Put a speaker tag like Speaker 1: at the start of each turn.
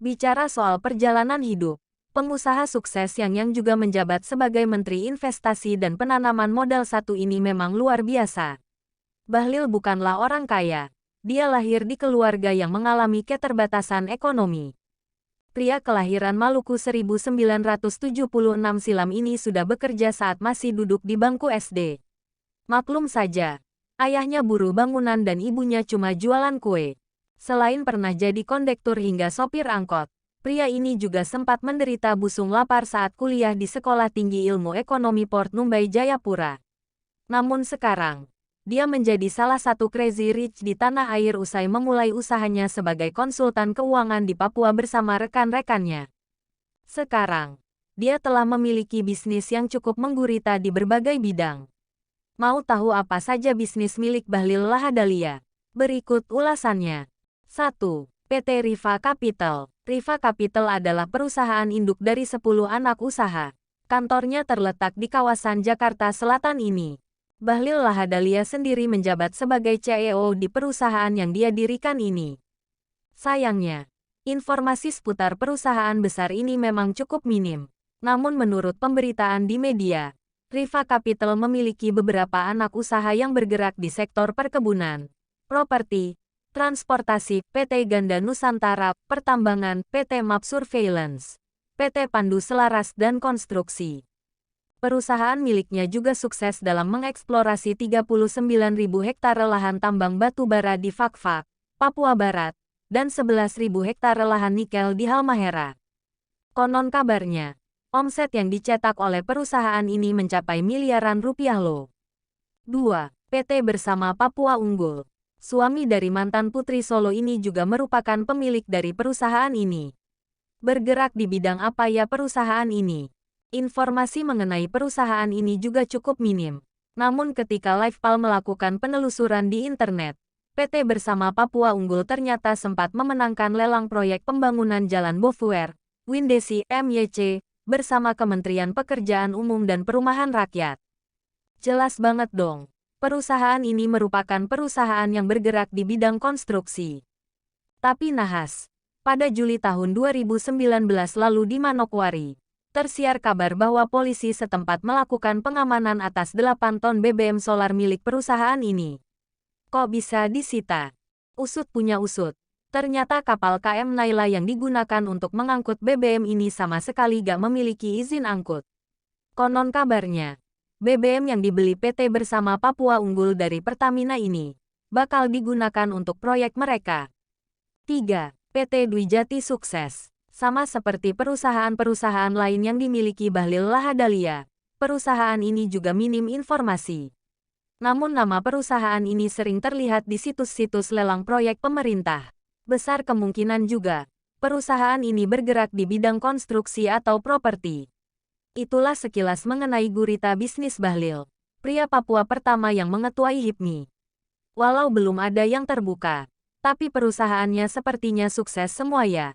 Speaker 1: Bicara soal perjalanan hidup, pengusaha sukses yang juga menjabat sebagai Menteri Investasi dan Penanaman Modal satu ini memang luar biasa. Bahlil bukanlah orang kaya. Dia lahir di keluarga yang mengalami keterbatasan ekonomi. Pria kelahiran Maluku 1976 silam ini sudah bekerja saat masih duduk di bangku SD. Maklum saja, ayahnya buruh bangunan dan ibunya cuma jualan kue. Selain pernah jadi kondektur hingga sopir angkot, pria ini juga sempat menderita busung lapar saat kuliah di Sekolah Tinggi Ilmu Ekonomi Port Numbai Jayapura. Namun sekarang, dia menjadi salah satu crazy rich di tanah air usai memulai usahanya sebagai konsultan keuangan di Papua bersama rekan-rekannya. Sekarang, dia telah memiliki bisnis yang cukup menggurita di berbagai bidang. Mau tahu apa saja bisnis milik Bahlil Lahadalia? Berikut ulasannya. 1. PT Riva Capital. Riva Capital adalah perusahaan induk dari 10 anak usaha. Kantornya terletak di kawasan Jakarta Selatan ini. Bahlil Lahadalia sendiri menjabat sebagai CEO di perusahaan yang dia dirikan ini. Sayangnya, informasi seputar perusahaan besar ini memang cukup minim. Namun menurut pemberitaan di media, Riva Capital memiliki beberapa anak usaha yang bergerak di sektor perkebunan, properti, transportasi, PT Ganda Nusantara, pertambangan, PT Map Surveillance, PT Pandu Selaras dan konstruksi. Perusahaan miliknya juga sukses dalam mengeksplorasi 39.000 hektare lahan tambang batu bara di Fakfak, Papua Barat, dan 11.000 hektare lahan nikel di Halmahera. Konon kabarnya, omset yang dicetak oleh perusahaan ini mencapai miliaran rupiah loh. 2. PT Bersama Papua Unggul. Suami dari mantan Putri Solo ini juga merupakan pemilik dari perusahaan ini. Bergerak di bidang apa ya perusahaan ini? Informasi mengenai perusahaan ini juga cukup minim. Namun ketika LivePal melakukan penelusuran di internet, PT Bersama Papua Unggul ternyata sempat memenangkan lelang proyek pembangunan Jalan Bofuer, Windesi, MYC, bersama Kementerian Pekerjaan Umum dan Perumahan Rakyat. Jelas banget dong. Perusahaan ini merupakan perusahaan yang bergerak di bidang konstruksi. Tapi nahas, pada Juli tahun 2019 lalu di Manokwari, tersiar kabar bahwa polisi setempat melakukan pengamanan atas 8 ton BBM solar milik perusahaan ini. Kok bisa disita? Usut punya usut. Ternyata kapal KM Naila yang digunakan untuk mengangkut BBM ini sama sekali gak memiliki izin angkut. Konon kabarnya, BBM yang dibeli PT Bersama Papua Unggul dari Pertamina ini bakal digunakan untuk proyek mereka. 3. PT Dwi Jati sukses. Sama seperti perusahaan-perusahaan lain yang dimiliki Bahlil Lahadalia, perusahaan ini juga minim informasi. Namun nama perusahaan ini sering terlihat di situs-situs lelang proyek pemerintah. Besar kemungkinan juga, perusahaan ini bergerak di bidang konstruksi atau properti. Itulah sekilas mengenai gurita bisnis Bahlil, pria Papua pertama yang mengetuai HIPMI. Walau belum ada yang terbuka, tapi perusahaannya sepertinya sukses semua ya.